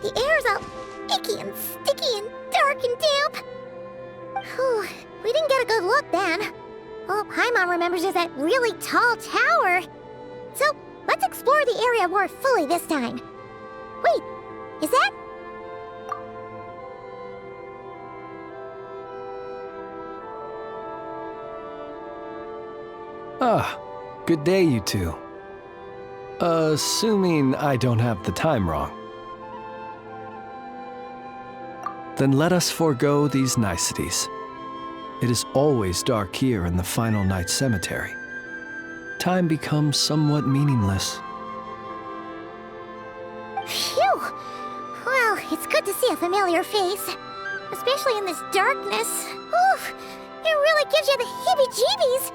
The air's all icky and sticky and dark and damp. Whew, we didn't get a good look then. All Paimon remembers is that really tall tower. So, let's explore the area more fully this time. Wait, is that... Ah, good day, you two. Assuming I don't have the time wrong. Then let us forego these niceties. It is always dark here in the Final Night Cemetery. Time becomes somewhat meaningless. Phew! Well, it's good to see a familiar face. Especially in this darkness. Oof! It really gives you the heebie-jeebies!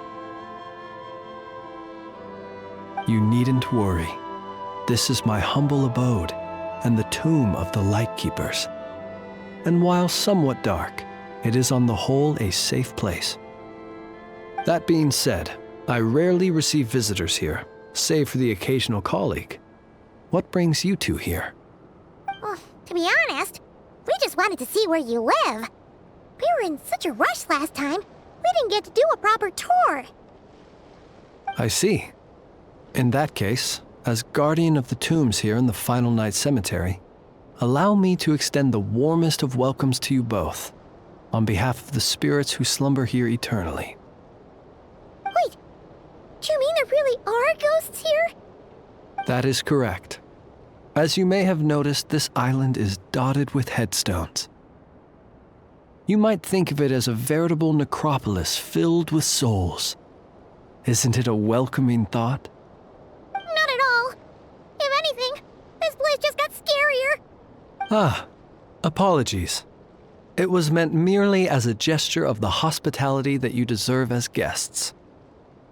You needn't worry. This is my humble abode and the tomb of the Lightkeepers. And while somewhat dark, it is on the whole a safe place. That being said, I rarely receive visitors here, save for the occasional colleague. What brings you two here? Well, to be honest, we just wanted to see where you live. We were in such a rush last time, we didn't get to do a proper tour. I see. In that case, as guardian of the tombs here in the Final Night Cemetery, allow me to extend the warmest of welcomes to you both, on behalf of the spirits who slumber here eternally. Wait, do you mean there really are ghosts here? That is correct. As you may have noticed, this island is dotted with headstones. You might think of it as a veritable necropolis filled with souls. Isn't it a welcoming thought? Not at all. If anything, this place just got scarier. Ah, apologies. It was meant merely as a gesture of the hospitality that you deserve as guests.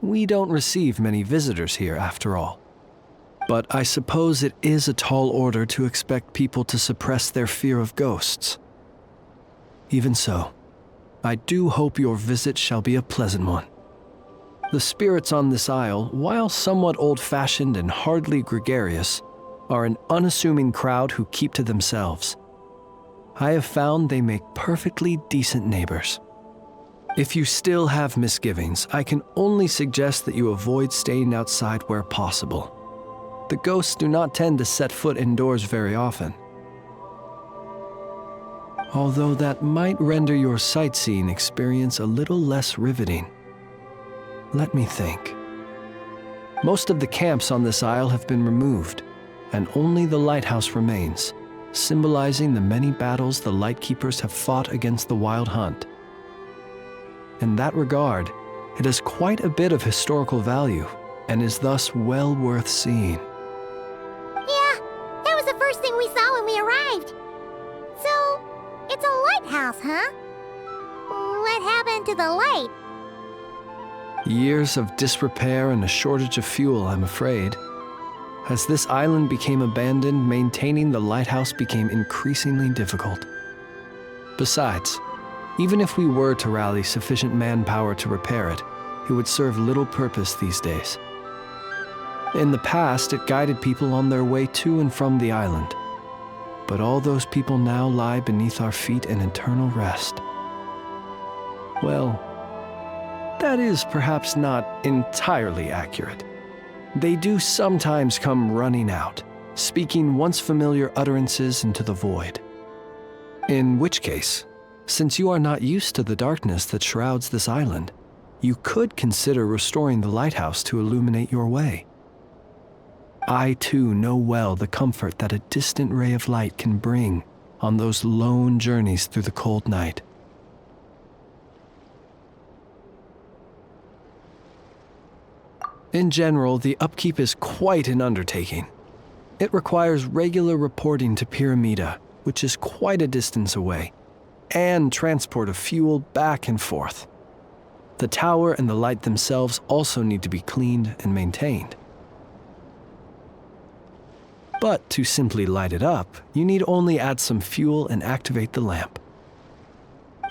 We don't receive many visitors here, after all. But I suppose it is a tall order to expect people to suppress their fear of ghosts. Even so, I do hope your visit shall be a pleasant one. The spirits on this isle, while somewhat old-fashioned and hardly gregarious, are an unassuming crowd who keep to themselves. I have found they make perfectly decent neighbors. If you still have misgivings, I can only suggest that you avoid staying outside where possible. The ghosts do not tend to set foot indoors very often. Although that might render your sightseeing experience a little less riveting. Let me think. Most of the camps on this isle have been removed, and only the lighthouse remains, symbolizing the many battles the Lightkeepers have fought against the Wild Hunt. In that regard, it has quite a bit of historical value, and is thus well worth seeing. Yeah, that was the first thing we saw when we arrived. So, it's a lighthouse, huh? What happened to the light? Years of disrepair and a shortage of fuel, I'm afraid. As this island became abandoned, maintaining the lighthouse became increasingly difficult. Besides, even if we were to rally sufficient manpower to repair it, it would serve little purpose these days. In the past, it guided people on their way to and from the island. But all those people now lie beneath our feet in eternal rest. Well, that is perhaps not entirely accurate. They do sometimes come running out, speaking once familiar utterances into the void. In which case, since you are not used to the darkness that shrouds this island, you could consider restoring the lighthouse to illuminate your way. I too know well the comfort that a distant ray of light can bring on those lone journeys through the cold night. In general, the upkeep is quite an undertaking. It requires regular reporting to Pyramida, which is quite a distance away, and transport of fuel back and forth. The tower and the light themselves also need to be cleaned and maintained. But to simply light it up, you need only add some fuel and activate the lamp.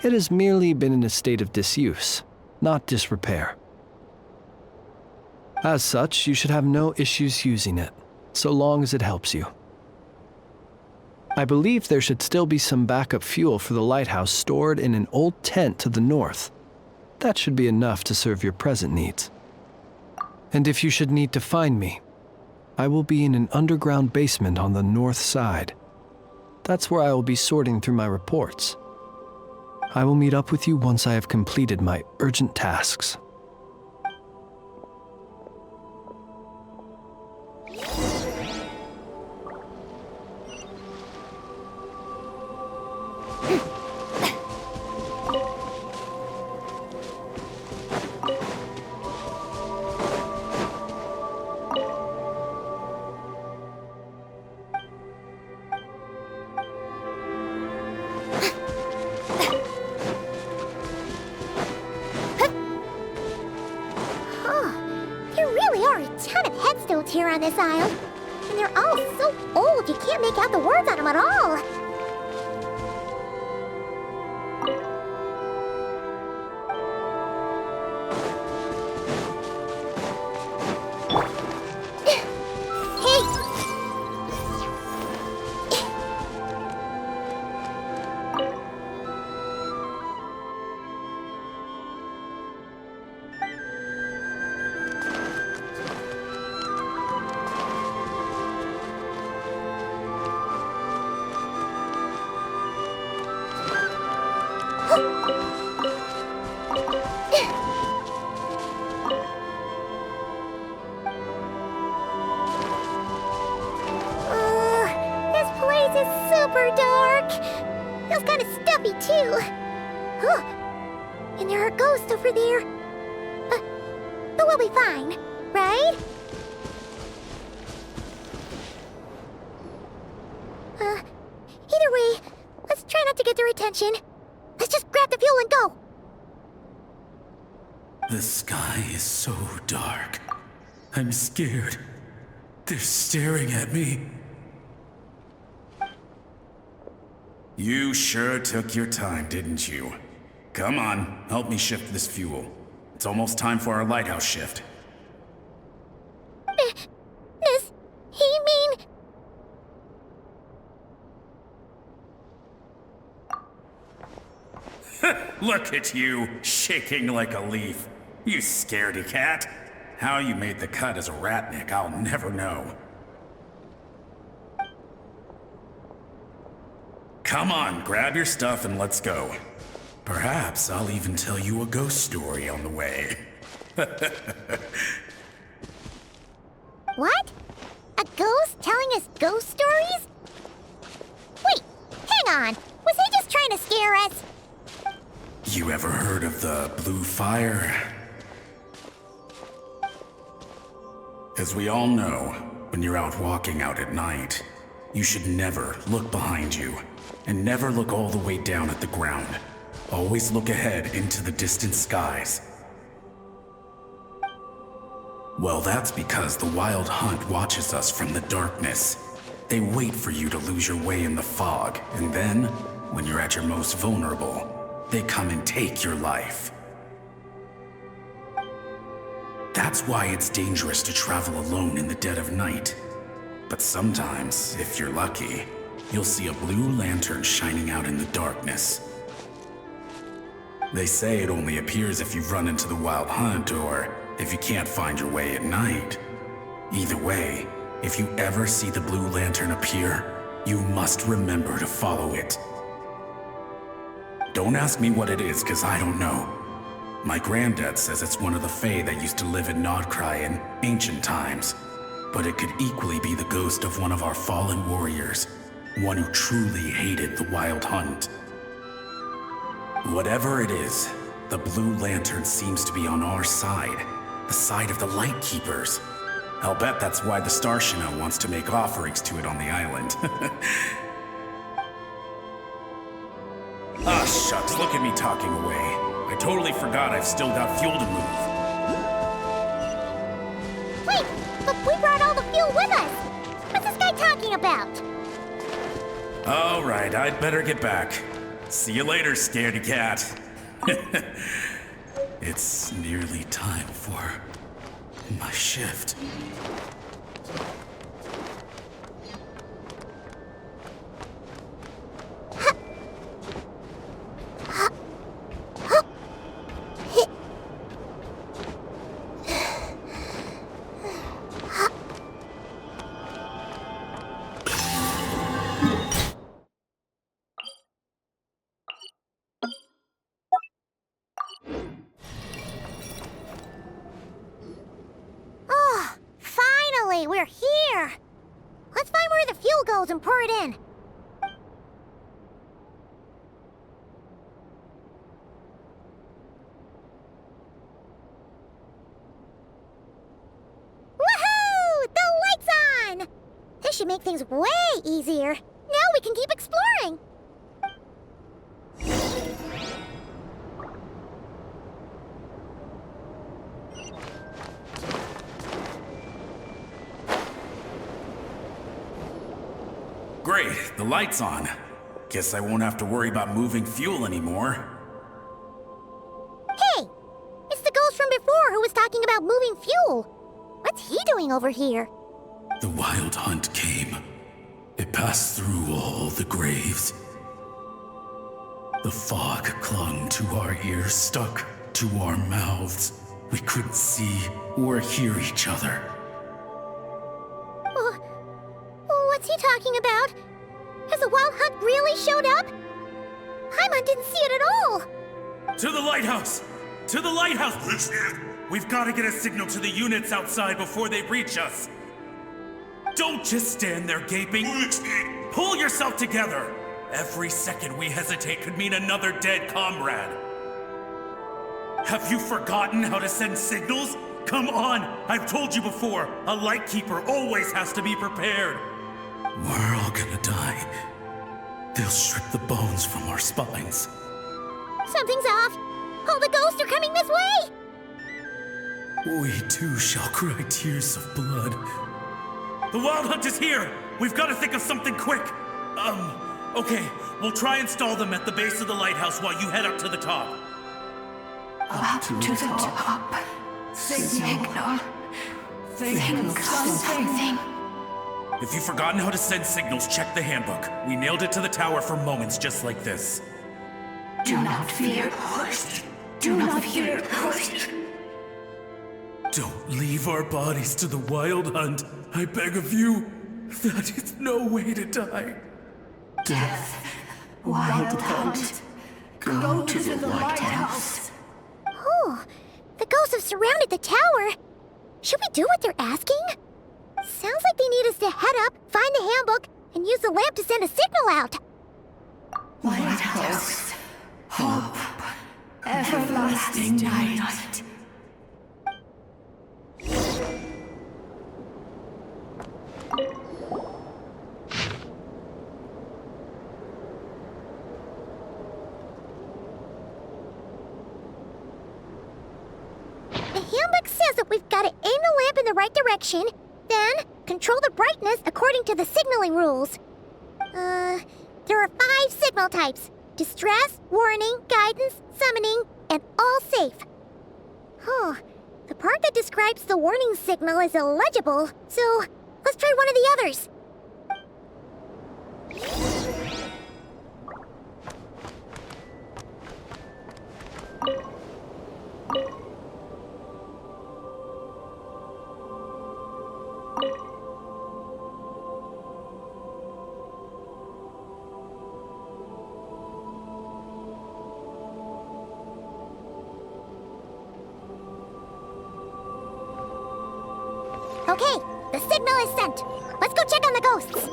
It has merely been in a state of disuse, not disrepair. As such, you should have no issues using it, so long as it helps you. I believe there should still be some backup fuel for the lighthouse stored in an old tent to the north. That should be enough to serve your present needs. And if you should need to find me, I will be in an underground basement on the north side. That's where I will be sorting through my reports. I will meet up with you once I have completed my urgent tasks. Here on this isle, and they're all so old you can't make out the words on them at all. Super dark. Feels kind of stuffy too. Huh. And there are ghosts over there. But we'll be fine, right? Either way, let's try not to get their attention. Let's just grab the fuel and go. The sky is so dark. I'm scared. They're staring at me. You sure took your time, didn't you? Come on, help me shift this fuel. It's almost time for our lighthouse shift. Does he mean... Look at you, shaking like a leaf. You scaredy cat. How you made the cut as a ratnik, I'll never know. Come on, grab your stuff and let's go. Perhaps I'll even tell you a ghost story on the way. What? A ghost telling us ghost stories? Wait, hang on. Was he just trying to scare us? You ever heard of the blue fire? As we all know, when you're out walking out at night, you should never look behind you, and never look all the way down at the ground. Always look ahead into the distant skies. Well, that's because the Wild Hunt watches us from the darkness. They wait for you to lose your way in the fog, and then, when you're at your most vulnerable, they come and take your life. That's why it's dangerous to travel alone in the dead of night. But sometimes, if you're lucky, you'll see a blue lantern shining out in the darkness. They say it only appears if you've run into the Wild Hunt or if you can't find your way at night. Either way, if you ever see the blue lantern appear, you must remember to follow it. Don't ask me what it is, 'cause I don't know. My granddad says it's one of the Fae that used to live in Nodcry in ancient times. But it could equally be the ghost of one of our fallen warriors, one who truly hated the Wild Hunt. Whatever it is, the blue lantern seems to be on our side, the side of the Light Keepers. I'll bet that's why the Starshina wants to make offerings to it on the island. Ah, shucks, look at me talking away. I totally forgot I've still got fuel to move. Wait, but we brought all the fuel with us. What's this guy talking about? All right, I'd better get back. See you later, scaredy cat. It's nearly time for my shift. Finally, we're here! Let's find where the fuel goes and pour it in. Woohoo! The light's on! This should make things way easier. Now we can keep exploring. Great, the light's on. Guess I won't have to worry about moving fuel anymore. Hey! It's the ghost from before who was talking about moving fuel. What's he doing over here? The wild hunt came. It passed through all the graves. The fog clung to our ears, stuck to our mouths. We couldn't see or hear each other. What's he talking about? Has the wild hunt really showed up? Paimon didn't see it at all. To the lighthouse! To the lighthouse! We've got to get a signal to the units outside before they reach us. Don't just stand there gaping. Pull yourself together. Every second we hesitate could mean another dead comrade. Have you forgotten how to send signals? Come on! I've told you before, a lightkeeper always has to be prepared. We're all gonna die. They'll strip the bones from our spines. Something's off. All the ghosts are coming this way. We too shall cry tears of blood. The wild hunt is here! We've got to think of something quick! Okay, we'll try and stall them at the base of the lighthouse while you head up to the top. Up to the top. Signal. Think of something. If you've forgotten how to send signals, check the handbook. We nailed it to the tower for moments just like this. Do not fear, host. Do not fear, host. Don't leave our bodies to the wild hunt. I beg of you. That is no way to die. Death. Wild hunt. Go to the lighthouse. Oh, the ghosts have surrounded the tower. Should we do what they're asking? Sounds like they need us to head up, find the handbook, and use the lamp to send a signal out. Lighthouse. Hope. Everlasting night. The handbook says that we've got to aim the lamp in the right direction, then control the brightness according to the signaling rules. There are 5 signal types: distress, warning, guidance, summoning, and all safe. The part that describes the warning signal is illegible, so let's try one of the others. Okay, the signal is sent. Let's go check on the ghosts.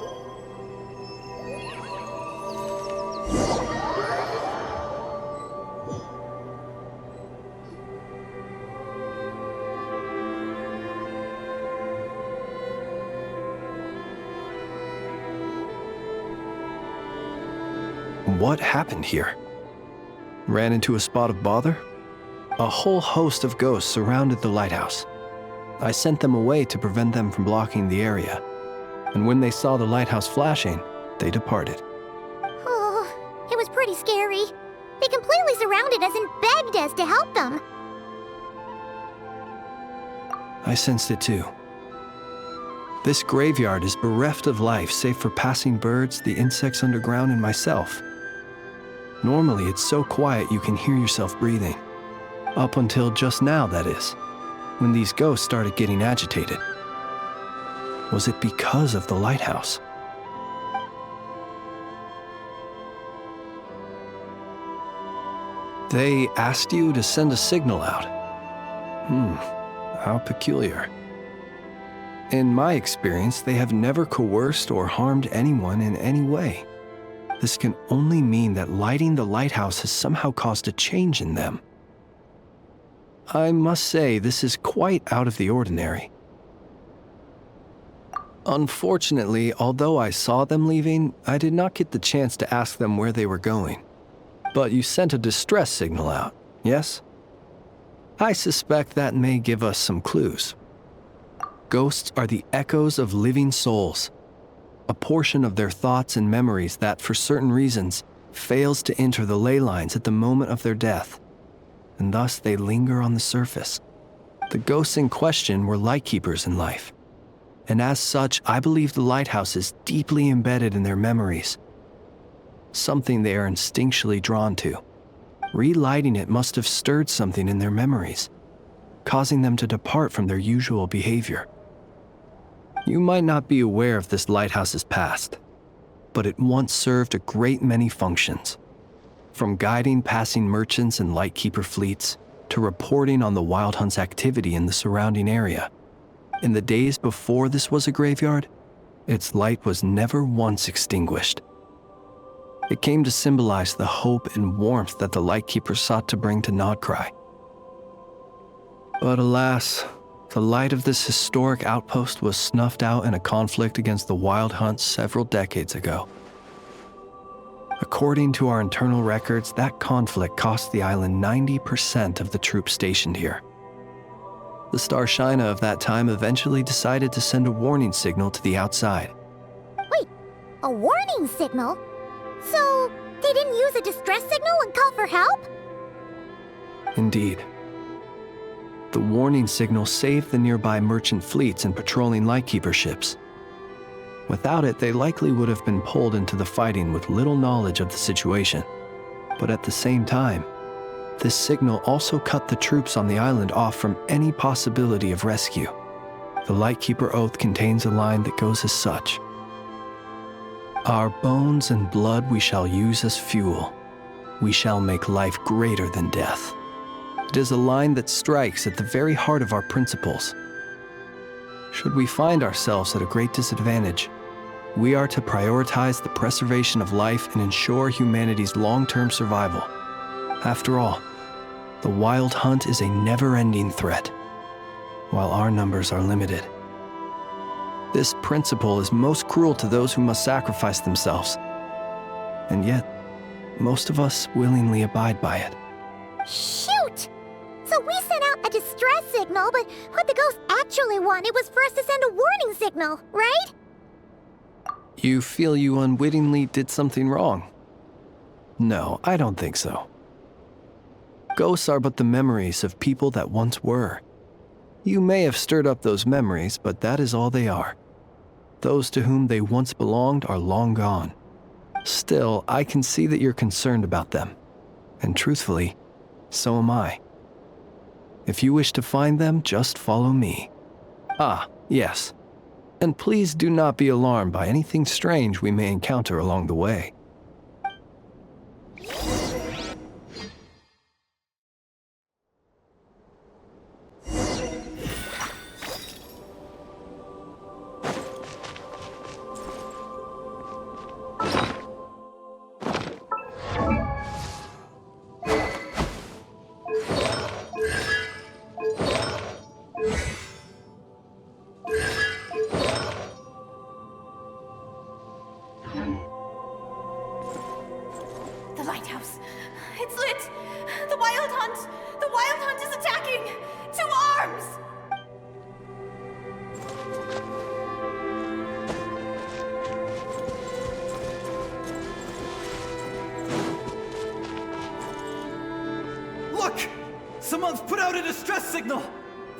What happened here? Ran into a spot of bother? A whole host of ghosts surrounded the lighthouse. I sent them away to prevent them from blocking the area. And when they saw the lighthouse flashing, they departed. Oh, it was pretty scary. They completely surrounded us and begged us to help them. I sensed it too. This graveyard is bereft of life save for passing birds, the insects underground, and myself. Normally, it's so quiet you can hear yourself breathing. Up until just now, that is, when these ghosts started getting agitated. Was it because of the lighthouse? They asked you to send a signal out. How peculiar. In my experience, they have never coerced or harmed anyone in any way. This can only mean that lighting the lighthouse has somehow caused a change in them. I must say, this is quite out of the ordinary. Unfortunately, although I saw them leaving, I did not get the chance to ask them where they were going. But you sent a distress signal out, yes? I suspect that may give us some clues. Ghosts are the echoes of living souls, a portion of their thoughts and memories that, for certain reasons, fails to enter the ley lines at the moment of their death, and thus they linger on the surface. The ghosts in question were lightkeepers in life, and as such, I believe the lighthouse is deeply embedded in their memories, something they are instinctually drawn to. Relighting it must have stirred something in their memories, causing them to depart from their usual behavior. You might not be aware of this lighthouse's past, but it once served a great many functions. From guiding passing merchants and lightkeeper fleets, to reporting on the Wild Hunt's activity in the surrounding area. In the days before this was a graveyard, its light was never once extinguished. It came to symbolize the hope and warmth that the lightkeeper sought to bring to Nodcry. But alas, the light of this historic outpost was snuffed out in a conflict against the Wild Hunt several decades ago. According to our internal records, that conflict cost the island 90% of the troops stationed here. The Star Shina of that time eventually decided to send a warning signal to the outside. Wait, a warning signal? So, they didn't use a distress signal and call for help? Indeed. The warning signal saved the nearby merchant fleets and patrolling lightkeeper ships. Without it, they likely would have been pulled into the fighting with little knowledge of the situation. But at the same time, this signal also cut the troops on the island off from any possibility of rescue. The Lightkeeper Oath contains a line that goes as such: "Our bones and blood we shall use as fuel. We shall make life greater than death." It is a line that strikes at the very heart of our principles. Should we find ourselves at a great disadvantage, we are to prioritize the preservation of life and ensure humanity's long-term survival. After all, the Wild Hunt is a never-ending threat, while our numbers are limited. This principle is most cruel to those who must sacrifice themselves, and yet, most of us willingly abide by it. Shoot! So we sent out a distress signal, but what the ghost actually wanted was for us to send a warning signal, right? You feel you unwittingly did something wrong? No, I don't think so. Ghosts are but the memories of people that once were. You may have stirred up those memories, but that is all they are. Those to whom they once belonged are long gone. Still, I can see that you're concerned about them. And truthfully, so am I. If you wish to find them, just follow me. Ah, yes. And please do not be alarmed by anything strange we may encounter along the way. The lighthouse. It's lit! The Wild Hunt! The Wild Hunt is attacking! To arms! Look! Someone's put out a distress signal!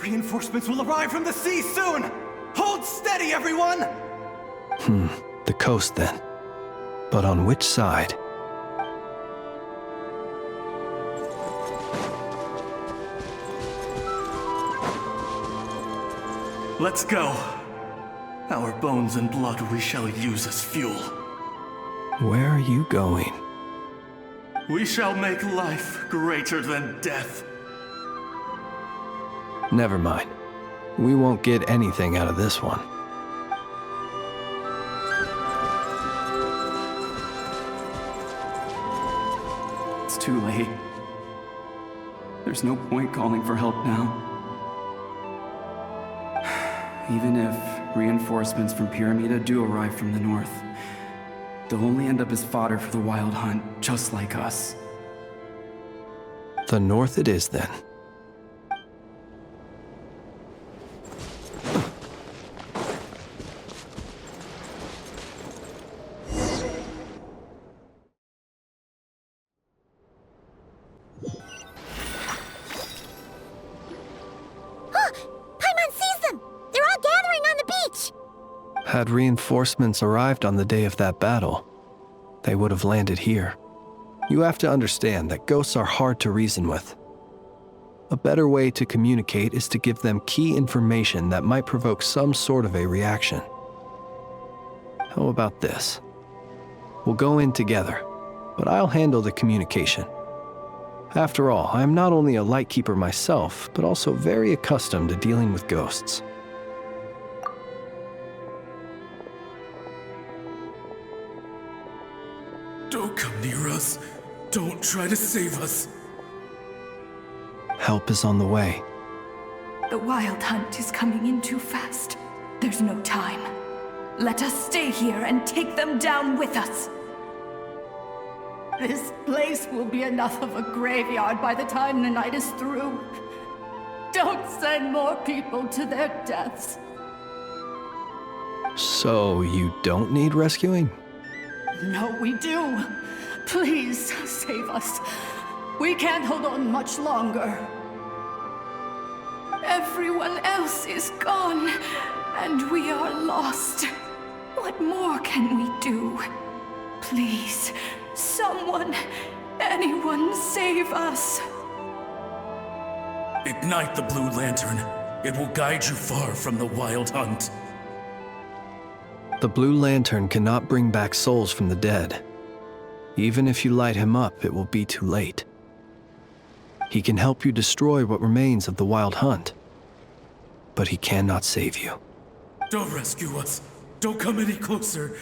Reinforcements will arrive from the sea soon! Hold steady, everyone! The coast then. But on which side? Let's go. Our bones and blood we shall use as fuel. Where are you going? We shall make life greater than death. Never mind. We won't get anything out of this one. It's too late. There's no point calling for help now. Even if reinforcements from Pyramida do arrive from the north, they'll only end up as fodder for the Wild Hunt, just like us. The north it is, then. Had reinforcements arrived on the day of that battle, they would have landed here. You have to understand that ghosts are hard to reason with. A better way to communicate is to give them key information that might provoke some sort of a reaction. How about this? We'll go in together, but I'll handle the communication. After all, I am not only a lightkeeper myself, but also very accustomed to dealing with ghosts. Don't come near us. Don't try to save us. Help is on the way. The Wild Hunt is coming in too fast. There's no time. Let us stay here and take them down with us. This place will be enough of a graveyard by the time the night is through. Don't send more people to their deaths. So you don't need rescuing? No, we do. Please, save us. We can't hold on much longer. Everyone else is gone, and we are lost. What more can we do? Please, someone, anyone save us. Ignite the blue lantern. It will guide you far from the Wild Hunt. The blue lantern cannot bring back souls from the dead. Even if you light him up, it will be too late. He can help you destroy what remains of the Wild Hunt, but he cannot save you. Don't rescue us. Don't come any closer.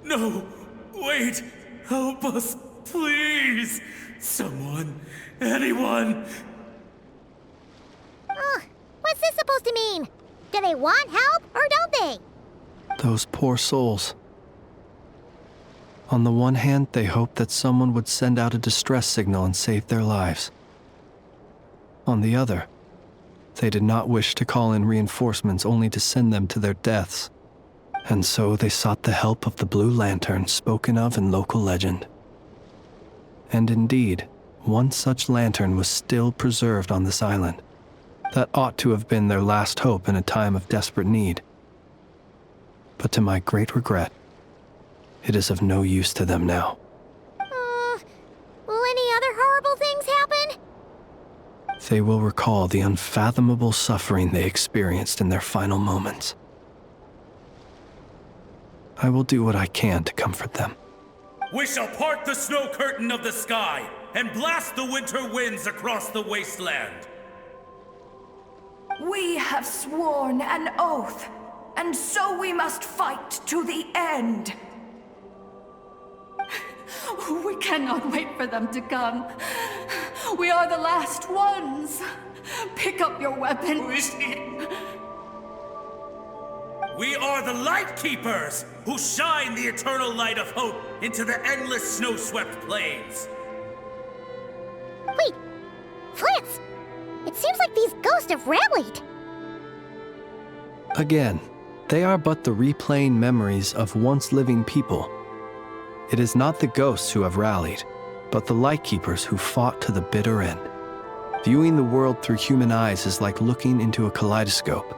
No, wait. Help us, please. Someone, anyone. What's this supposed to mean? Do they want help or don't they? Those poor souls. On the one hand, they hoped that someone would send out a distress signal and save their lives. On the other, they did not wish to call in reinforcements only to send them to their deaths. And so they sought the help of the blue lantern spoken of in local legend. And indeed, one such lantern was still preserved on this island. That ought to have been their last hope in a time of desperate need. But to my great regret, it is of no use to them now. Will any other horrible things happen? They will recall the unfathomable suffering they experienced in their final moments. I will do what I can to comfort them. We shall part the snow curtain of the sky and blast the winter winds across the wasteland. We have sworn an oath, and so we must fight to the end. We cannot wait for them to come. We are the last ones. Pick up your weapons. We are the Light Keepers, who shine the eternal light of hope into the endless snow-swept plains. Wait, France! It seems like these ghosts have rallied. Again, they are but the replaying memories of once living people. It is not the ghosts who have rallied, but the Lightkeepers who fought to the bitter end. Viewing the world through human eyes is like looking into a kaleidoscope.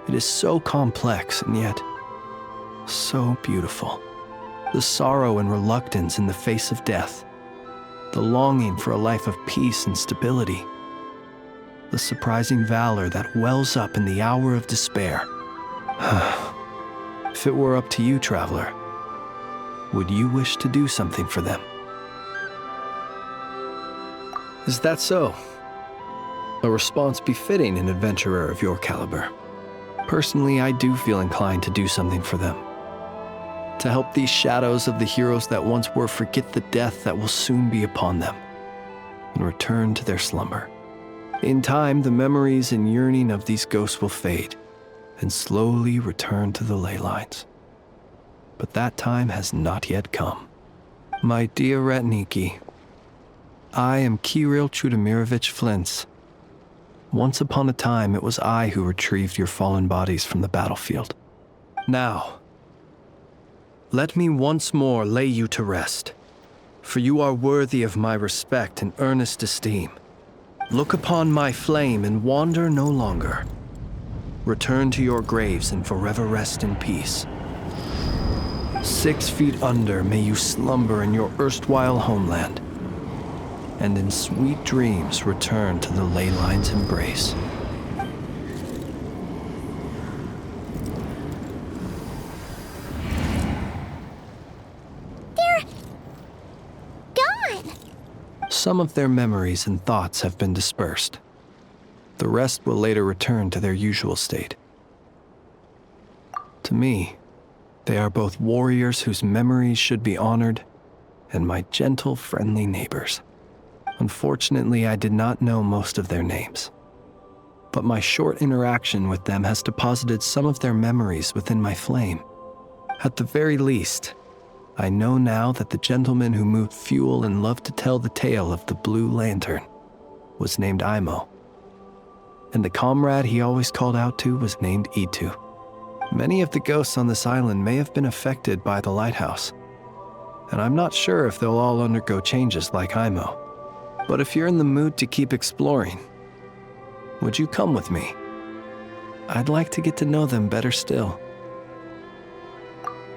It is so complex and yet so beautiful. The sorrow and reluctance in the face of death. The longing for a life of peace and stability. The surprising valor that wells up in the hour of despair. If it were up to you, traveler, would you wish to do something for them? Is that so? a response befitting an adventurer of your caliber. Personally, I do feel inclined to do something for them. To help these shadows of the heroes that once were forget the death that will soon be upon them, and return to their slumber. In time, the memories and yearning of these ghosts will fade, and slowly return to the ley lines. But that time has not yet come. My dear Ratniki, I am Kirill Chudamirovich Flintz. Once upon a time, it was I who retrieved your fallen bodies from the battlefield. Now, let me once more lay you to rest, for you are worthy of my respect and earnest esteem. Look upon my flame and wander no longer. Return to your graves and forever rest in peace. 6 feet under may you slumber in your erstwhile homeland, and in sweet dreams return to the ley line's embrace. They're gone. Some of their memories and thoughts have been dispersed. The rest will later return to their usual state. To me, they are both warriors whose memories should be honored, and my gentle, friendly neighbors. Unfortunately, I did not know most of their names, but my short interaction with them has deposited some of their memories within my flame. At the very least, I know now that the gentleman who moved fuel and loved to tell the tale of the Blue Lantern was named Imo, and the comrade he always called out to was named Itu. Many of the ghosts on this island may have been affected by the lighthouse, and I'm not sure if they'll all undergo changes like Imo. But if you're in the mood to keep exploring, would you come with me? I'd like to get to know them better still.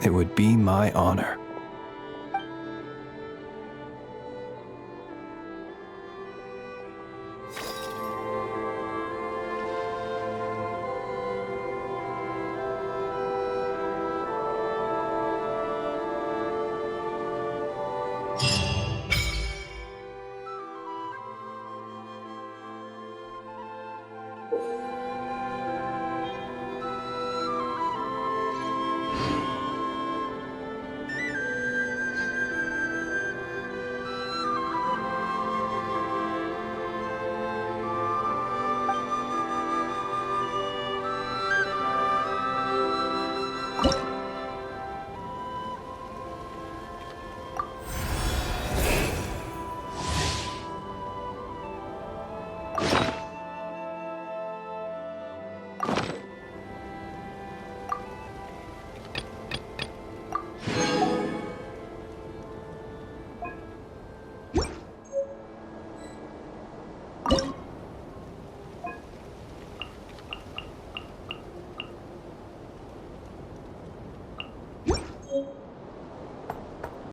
It would be my honor.